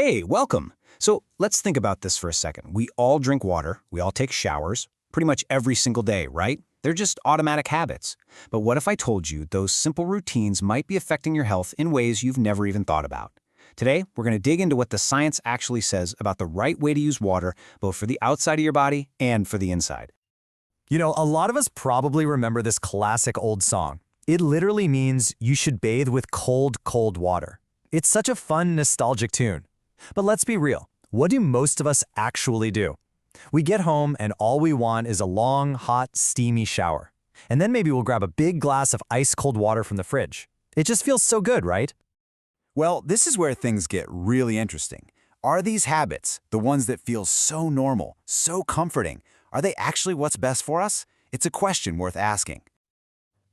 Hey, welcome. So let's think about this for a second. We all drink water, we all take showers, pretty much every single day, right? They're just automatic habits. But what if I told you those simple routines might be affecting your health in ways you've never even thought about? Today, we're going to dig into what the science actually says about the right way to use water, both for the outside of your body and for the inside. A lot of us probably remember this classic old song. It literally means you should bathe with cold, cold water. It's such a fun, nostalgic tune. But let's be real. What do most of us actually do? We get home and all we want is a long, hot, steamy shower. And then maybe we'll grab a big glass of ice-cold water from the fridge. It just feels so good, right? Well, this is where things get really interesting. Are these habits, the ones that feel so normal, so comforting, are they actually what's best for us? It's a question worth asking.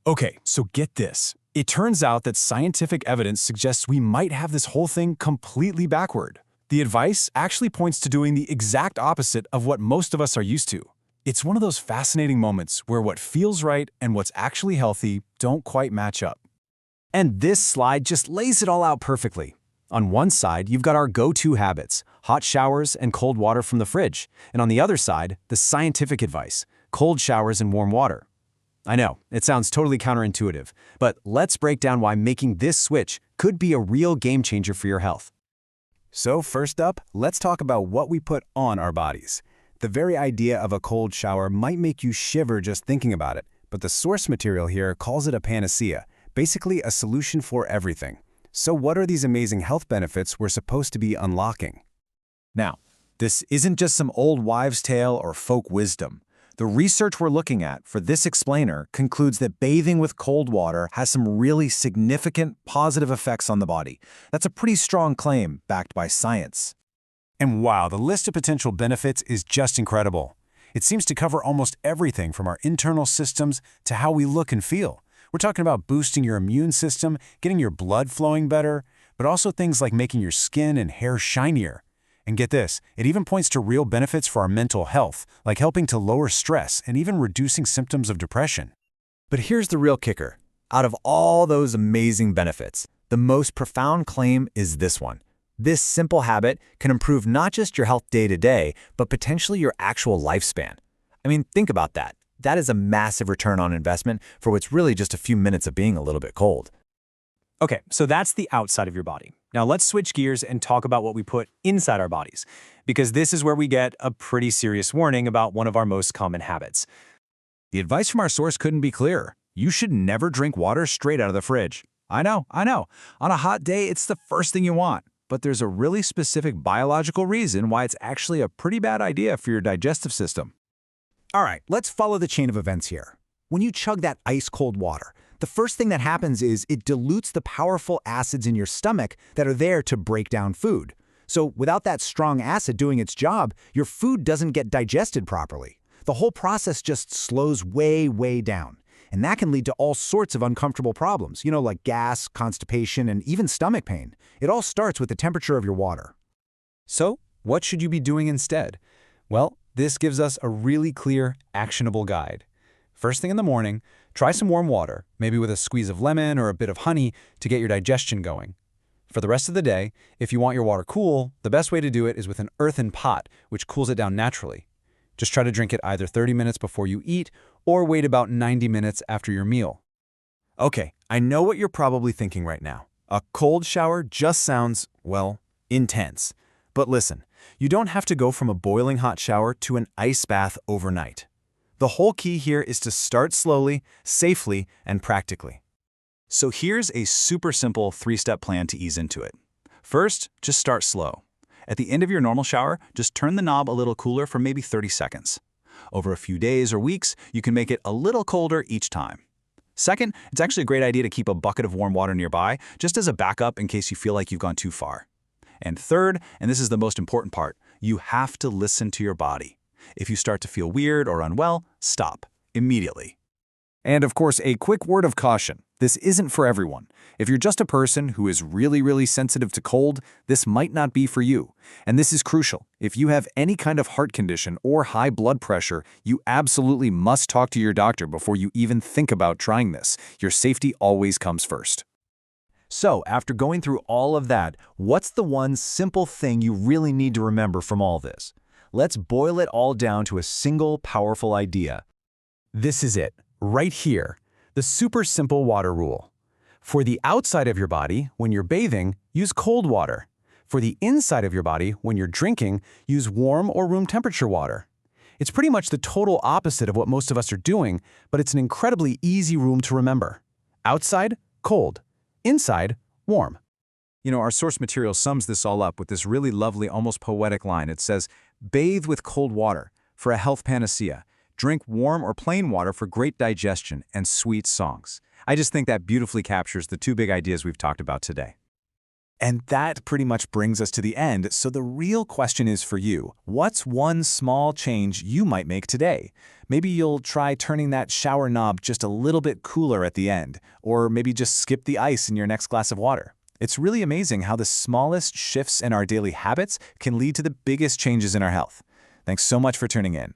Okay, so get this. It turns out that scientific evidence suggests we might have this whole thing completely backward. The advice actually points to doing the exact opposite of what most of us are used to. It's one of those fascinating moments where what feels right and what's actually healthy don't quite match up. And this slide just lays it all out perfectly. On one side, you've got our go-to habits, hot showers and cold water from the fridge. And on the other side, the scientific advice, cold showers and warm water. I know, it sounds totally counterintuitive, but let's break down why making this switch could be a real game changer for your health. So first up, let's talk about what we put on our bodies. The very idea of a cold shower might make you shiver just thinking about it, but the source material here calls it a panacea, basically a solution for everything. So what are these amazing health benefits we're supposed to be unlocking? Now, this isn't just some old wives' tale or folk wisdom. The research we're looking at for this explainer concludes that bathing with cold water has some really significant positive effects on the body. That's a pretty strong claim backed by science. And wow, the list of potential benefits is just incredible. It seems to cover almost everything from our internal systems to how we look and feel. We're talking about boosting your immune system, getting your blood flowing better, but also things like making your skin and hair shinier. And get this, it even points to real benefits for our mental health, like helping to lower stress and even reducing symptoms of depression. But here's the real kicker. Out of all those amazing benefits, the most profound claim is this one. This simple habit can improve not just your health day to day, but potentially your actual lifespan. I mean, think about that. That is a massive return on investment for what's really just a few minutes of being a little bit cold. Okay, so that's the outside of your body. Now let's switch gears and talk about what we put inside our bodies, because this is where we get a pretty serious warning about one of our most common habits. The advice from our source couldn't be clearer. You should never drink water straight out of the fridge. I know. On a hot day, it's the first thing you want. But there's a really specific biological reason why it's actually a pretty bad idea for your digestive system. All right, let's follow the chain of events here. When you chug that ice-cold water, the first thing that happens is it dilutes the powerful acids in your stomach that are there to break down food. So without that strong acid doing its job, your food doesn't get digested properly. The whole process just slows way, way down. And that can lead to all sorts of uncomfortable problems, like gas, constipation, and even stomach pain. It all starts with the temperature of your water. So, what should you be doing instead? Well, this gives us a really clear, actionable guide. First thing in the morning, try some warm water, maybe with a squeeze of lemon or a bit of honey to get your digestion going. For the rest of the day, if you want your water cool, the best way to do it is with an earthen pot, which cools it down naturally. Just try to drink it either 30 minutes before you eat or wait about 90 minutes after your meal. Okay, I know what you're probably thinking right now. A cold shower just sounds, well, intense. But listen, you don't have to go from a boiling hot shower to an ice bath overnight. The whole key here is to start slowly, safely, and practically. So here's a super simple 3-step plan to ease into it. First, just start slow. At the end of your normal shower, just turn the knob a little cooler for maybe 30 seconds. Over a few days or weeks, you can make it a little colder each time. Second, it's actually a great idea to keep a bucket of warm water nearby, just as a backup in case you feel like you've gone too far. And third, and this is the most important part, you have to listen to your body. If you start to feel weird or unwell, stop immediately. And of course, a quick word of caution. This isn't for everyone. If you're just a person who is really sensitive to cold, this might not be for you. And this is crucial. If you have any kind of heart condition or high blood pressure, you absolutely must talk to your doctor before you even think about trying this. Your safety always comes first. So, after going through all of that, what's the one simple thing you really need to remember from all this? Let's boil it all down to a single powerful idea. This is it, right here, the super simple water rule. For the outside of your body, when you're bathing, use cold water. For the inside of your body, when you're drinking, use warm or room temperature water. It's pretty much the total opposite of what most of us are doing, but it's an incredibly easy rule to remember. Outside, cold. Inside, warm. You know, our source material sums this all up with this really lovely, almost poetic line. It says, bathe with cold water for a health panacea. Drink warm or plain water for great digestion and sweet songs. I just think that beautifully captures the two big ideas we've talked about today. And that pretty much brings us to the end, so the real question is for you. What's one small change you might make today? Maybe you'll try turning that shower knob just a little bit cooler at the end, or maybe just skip the ice in your next glass of water. It's really amazing how the smallest shifts in our daily habits can lead to the biggest changes in our health. Thanks so much for tuning in.